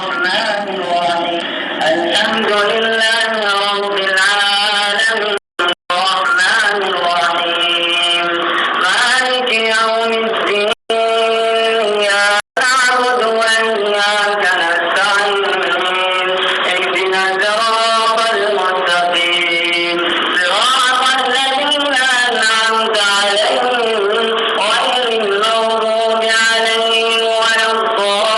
الرحمن الرحيم الحمد لله رب العالمين الرحمن الرحيم مالك يوم الدين إياك نعبد وإياك نستعين اهدنا الصراط المستقيم صراط الذين أنعمت عليهم غير المغضوب عليهم ولا الضالين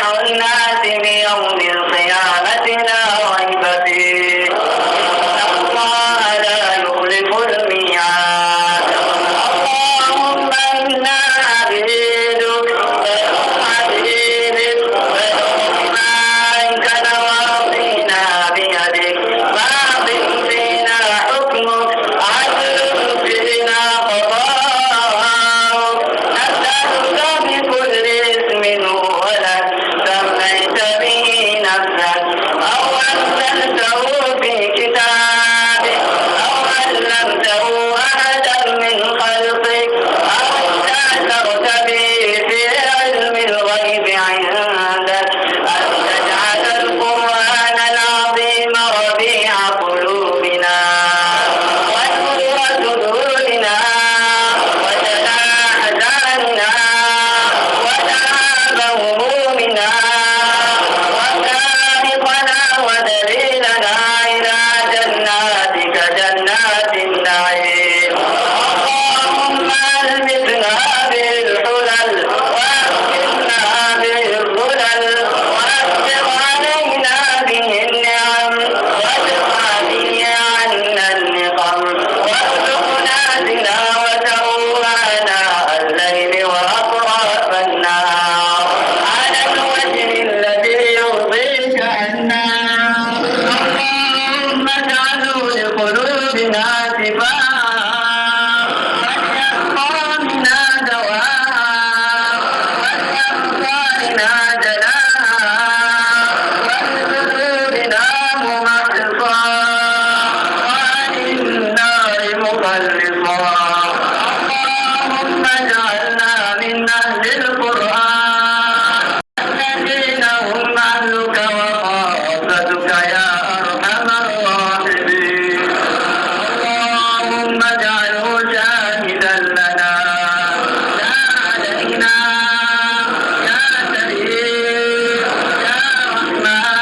جامع الناس ليوم القيامة لا ريب فيه إن الله لا يخلف الميعاد. اللهم إنا عبيدك إليك نواصينا بيدك ماض فينا حكمك عدل فينا قضاؤك نسألك بكل اسم هو لك سميت به نفسك أو أنزلته في كتابك أو علمته أحدا من خلقك أو استأثرت به في علم الغيب عندك أن تجعل القرآن العظيم ربيع قلوبنا ونور صدورنا وجلاء أحزاننا وذهاب همومنا وسابقنا ودليلنا إلى جناتك جنات النعيم. اللهم ألبسنا بالحلل وأكرمنا بالظلل وأسبغ علينا به النعم وادفع عنا النقم وارزقنا تلاوته آناء الليل وأطراف النهار على الوجه الذي يرضيك عنا. اللهم اجعله لقلوبنا شفاء ولأسقامنا دواء ولأبصارنا جلاء ولصدورنا ممحصا وعن النار مخلصا. اللهم اجعلنا من أهل القرآن الذين هم أهلك وخاصتك يا أرحم الراحمين. اللهم اجعله شاهدا لنا لا علينا يا كريم يا رحمن.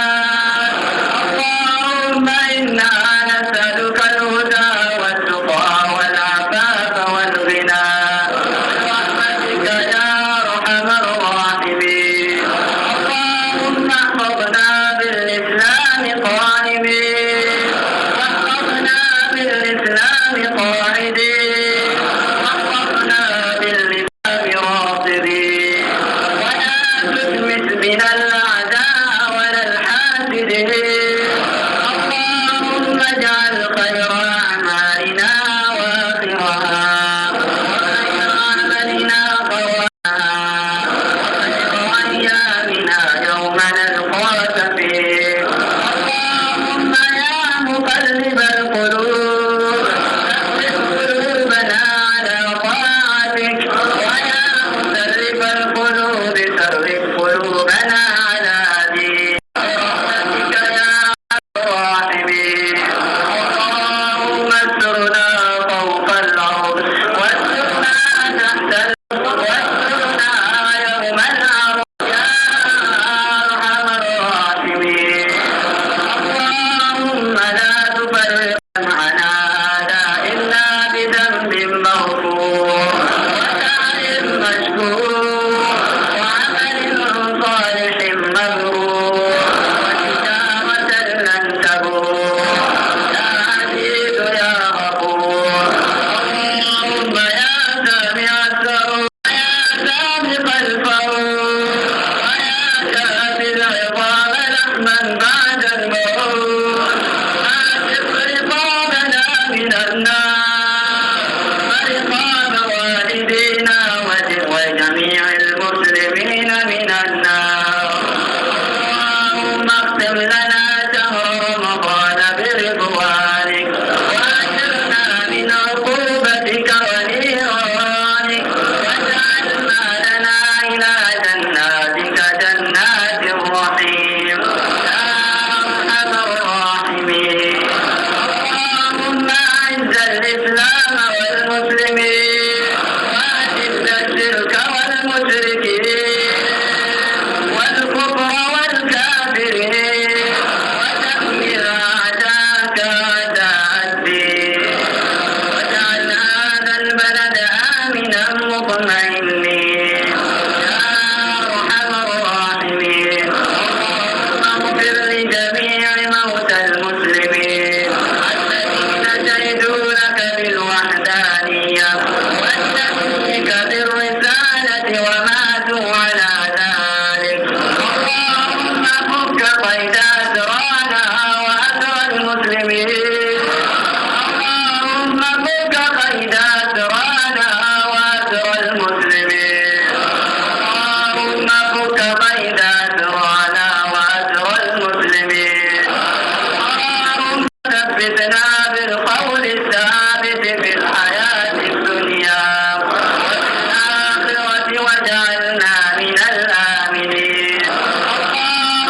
اللهم إنا نسألك الهدى والتقى والعفاف والغنى برحمتك يا أرحم الراحمين. اللهم احفظنا بالإسلام قائمين واحفظنا بالإسلام قاعدين واحفظنا بالإسلام راصدين ولا تشمت بنا الأعداء ولا الحاسدين. اللهم اجعل خير أعمالنا وآخرها وخير عملنا قواها وخير أيامنا يوم نلقاك فيه. اللهم يا مقلب القلوب ثبت قلوبنا على طاعتك ويا مصرف القلوب صرف قلوبنا على قيد أسرانا وأسر المسلمين اللهم فك قيد أسرانا وأسر المسلمين اللهم فك قيد أسرانا وأسر المسلمين اللهم ثبتنا بالقول الثابت في الحياة الدنيا وفي الآخرة واجعلنا من الآمنين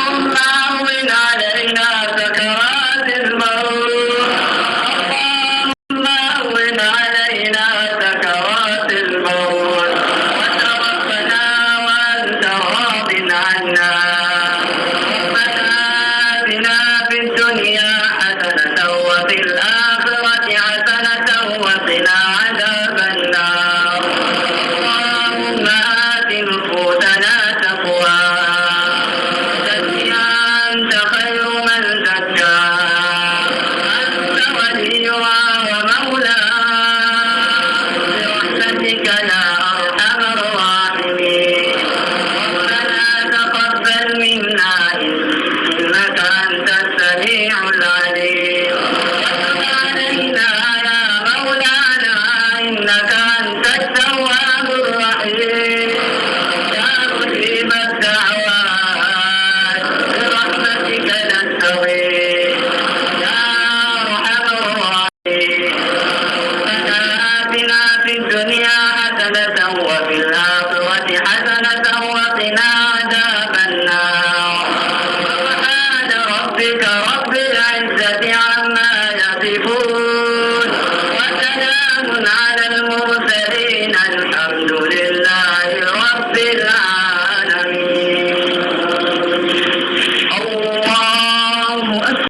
اللهم هون علينا سكرات الموت اللهم هون علينا سكرات الموت وتوفنا وأنت راض عنا ربنا آتنا في الدنيا حسنة وفي الآخرة حسنة وقنا عذاب النار اللهم آت نفوسنا تقواها زكها أنت خير من زكاها أنت وليها ومولاها برحمتك يا أرحم الراحمين ربنا تقبل منا إنك أنت السميع العليم وتب علينا يا مولانا إنك أنت التواب الرحيم يا مجيب الدعوات برحمتك نستغيث يا أرحم الراحمين ربنا آتنا في الدنيا حسنة وفي الآخرة حسنة وقنا عذاب النار سبحان ربك رب العزة عما يصفون وسلام على المرسلين الحمد لله